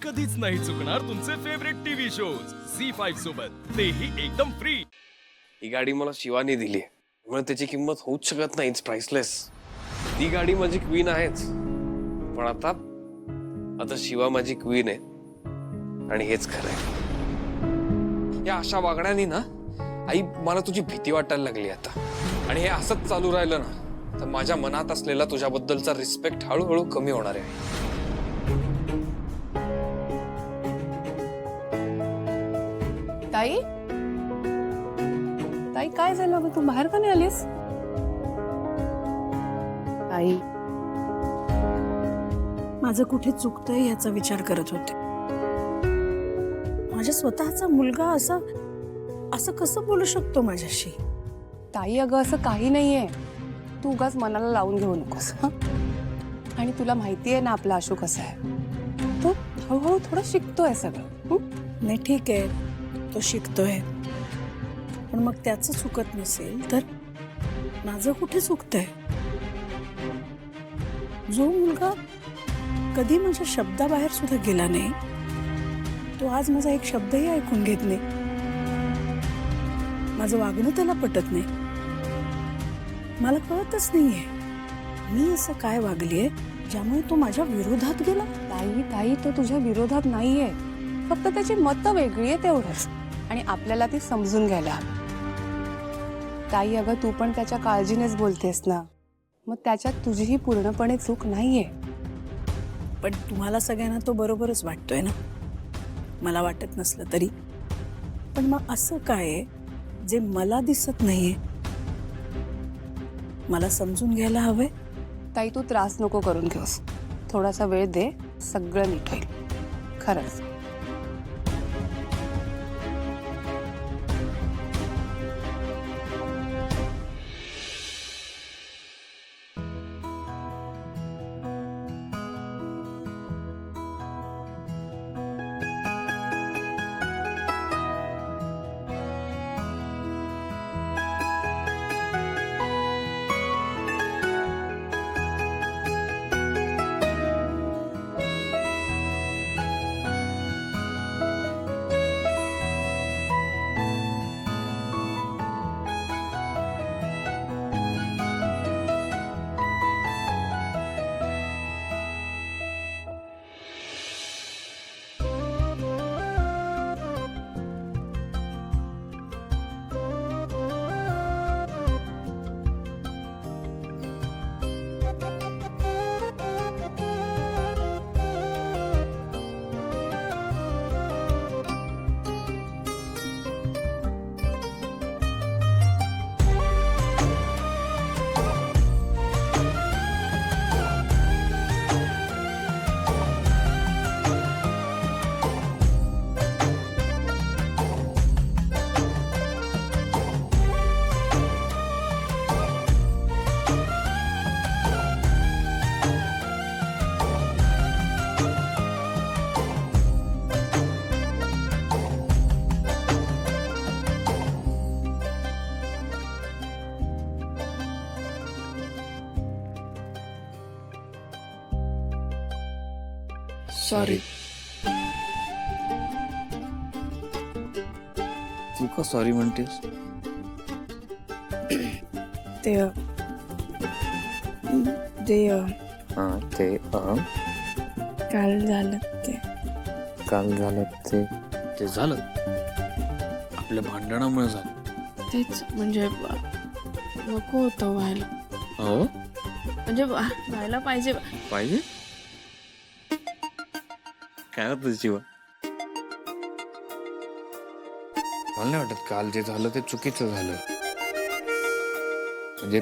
कधीच नाही चुकणार तुमचे फेवरेट टीव्ही शोज झी5 सोबत, तेही एकदम फ्री। ही गाडी मला शिवानी दिली म्हणून त्याची किंमत होऊच शकत नाही, इट्स प्राइसलेस। ती गाडी माझी क्वीन आहेच, पण आता शिवा माझी क्वीन आहे आणि हेच खरं आहे। या अशा वागण्यानी ना आई मला तुझी भीती वाटायला लागली आता, आणि हे असंच चालू राहिलं ना तर माझ्या मनात असलेला तुझ्याबद्दलचा रिस्पेक्ट हळूहळू कमी होणार आहे। ताई ताई काय झालं तू बाहेर का नाही आलीस? ताई माझं कुठे चुकतंय याचा विचार करत होते। माझ्या स्वतःचा मुलगा असं कसं बोलू शकतो माझ्याशी? ताई अगं असं काही नाहीये, तू उगाच मनाला लावून घेऊ नकोस हं? आणि तुला माहितीये ना आपला आशू कसा आहे, तो हळूहळू थोडं शिकतोय सगळं हं? नाही ठीक आहे, तो शिकतोय, पण मग त्याचं चुकत नसेल तर माझं कुठे चुकतंय? जो मुलगा कधी माझ्या शब्दाबाहेर सुद्धा गेला नाही, तो आज माझा एक शब्दही ऐकून घेत नाही, माझं वागणं त्याला पटत नाही। मला कळतच नाहीये मी असं काय वागलीये ज्यामुळे तो माझ्या विरोधात गेला। ताई ताई तो तुझ्या विरोधात नाहीये, फक्त त्याची मतं वेगळी आहे तेवढंच, आणि आपल्याला ती समजून घ्यायला हवी। ताई अगं तू पण त्याच्या काळजीनेच बोलतेस ना, मग त्याच्यात तुझीही पूर्णपणे चूक नाहीये। पण तुम्हाला सगळ्यांना तो बरोबरच वाटतोय ना, मला वाटत नसलं तरी। पण मग असं काय आहे जे मला दिसत नाहीये? मला समजून घ्यायला हवंय। ताई तू त्रास नको करून घेऊस, थोडासा वेळ दे, सगळं नीट होईल खरंच। सॉरी। तू का सॉरी म्हणतेस? ते काल झालं ते झालं आपल्या भांडणामुळे झालं। तेच म्हणजे नको होतं व्हायला, हो म्हणजे व्हायला पाहिजे काय होतं शिवा? मला नाही वाटत काल जे झालं ते चुकीचं झालं, म्हणजे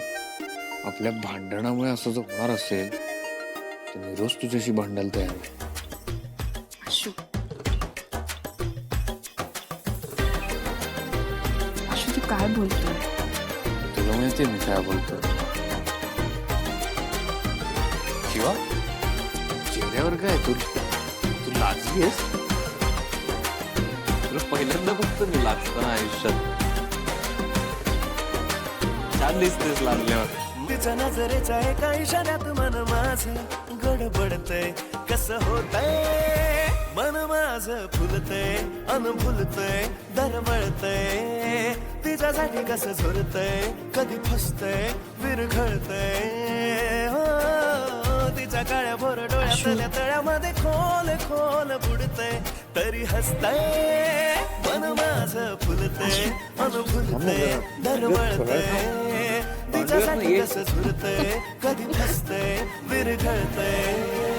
आपल्या भांडणामुळे असं जर होणार असेल तर मी रोज तुझ्याशी भांडायला तयार आहे। आशू आशू तू काय बोलतोय? तुला माहिती मी काय बोलतोय? शिवा चेहऱ्यावर काय तू लाजली आहेस? तुला पहिल्यांदा बघतो मी लाजताना आयुष्यात। छान दिसतेस लाजल्यावर। तिच्या नजरेच्या एका इशाऱ्यात मन माझं गडबडतंय, कसं होतंय मन माझं फुलतय अनभुलतय दरवळतय तिच्यासाठी कसं झुरतय कधी फसतय विरघळतय हो तिच्या काळ्या भोर डोळ्यातल्या तळ्यामध्ये खोल खोल बुडतय तरी हसतय मन माझं फुलतय अनभुलतय दरवळतय तिच्यासाठी कसं झुरतय कधी फसतय विरघळतय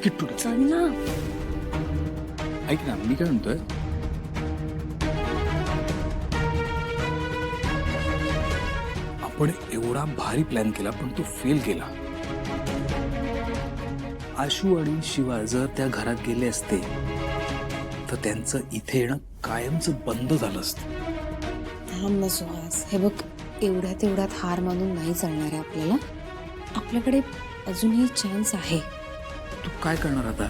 किट्टू चल ना. ऐक ना मी काय म्हणतोय आपण एवढा भारी प्लॅन केला पण तो फेल केला. आशू आणि शिवा जर त्या घरात गेले असते तर त्यांचं इथे येणं कायमचं बंद झालं असतं. थांब ना सुहास, हे बघ एवढ्यात हार मानून नाही चालणार आहे आपल्याला. आपल्याकडे अजूनही चान्स आहे. तू काय करणार आता?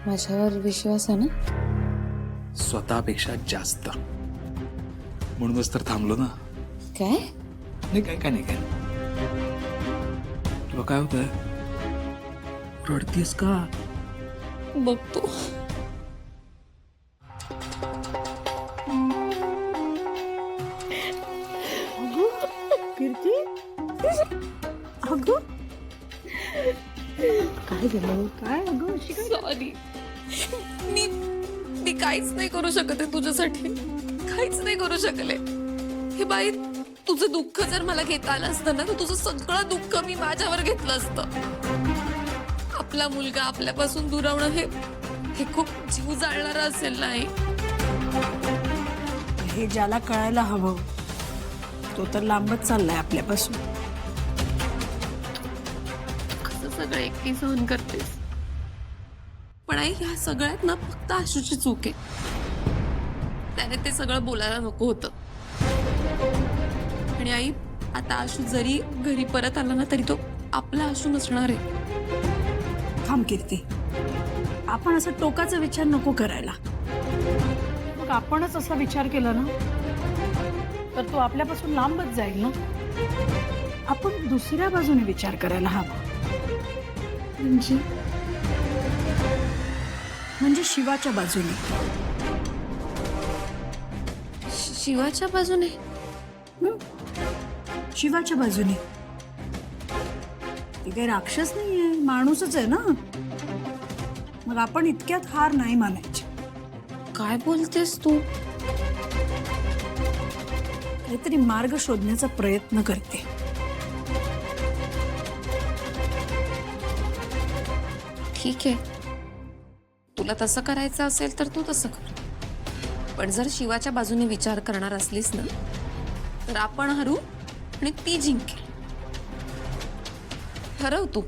माझ्यावर विश्वास आहे ना? स्वतःपेक्षा जास्त. म्हणूनच तर थांबलो ना. काय नाही काय नाही काय तुला काय होतंय? रडतीस का? बघतो. कीर्ती अगं काय झालं काय अगं अशी काय सॉरी, मी काहीच नाही करू शकत आहे तुझ्यासाठी. काहीच नाही करू शकले. हे बाई, तुझं दुःख जर मला घेता आलं असतं ना तर तुझं सगळं दुःख मी माझ्यावर घेतलं असतं. आपला मुलगा आपल्यापासून दुरावणं हे खूप जीव जाळणारं असेल नाही. हे ज्याला कळायला हवं तो तर लांबच चाललाय आपल्यापासून. कसं सगळं एकटी सहन करतेस? पण आई, ह्या सगळ्यात ना फक्त आशूची चूक आहे. त्याने ते सगळं बोलायला नको होतं. आणि आई, आता आशू जरी घरी परत आला ना तरी तो आपला आशू नसणार आहे. थांब कीर्ती, आपण असं टोकाचा विचार नको करायला. मग आपणच असा विचार केला ना तर तो आपल्यापासून लांबच जाईल ना. आपण दुसऱ्या बाजूने विचार करायला हवा. म्हणजे शिवाच्या बाजूने. शिवाच्या बाजूने? शिवाच्या बाजूने. ती काही राक्षस नाहीये, माणूसच आहे ना. मग आपण इतक्यात हार नाही मानायची. काय बोलतेस तू? काहीतरी मार्ग शोधण्याचा प्रयत्न करते. ठीक आहे, तुला तसं करायचं असेल तर तू तसं कर. पण जर शिवाच्या बाजूने विचार करणार असलीस ना तर आपण हरू आणि ती जिंकेल. ठरव तू.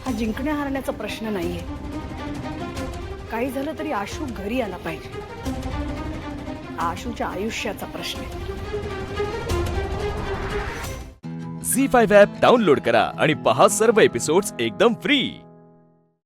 हा जिंकण्या हारण्याचा प्रश्न नाहीये. काही झालं तरी आशू घरी आला पाहिजे. हा आशूच्या आयुष्याचा प्रश्न आहे. झी5 ॲप डाउनलोड करा आणि पहा सर्व एपिसोड्स एकदम फ्री.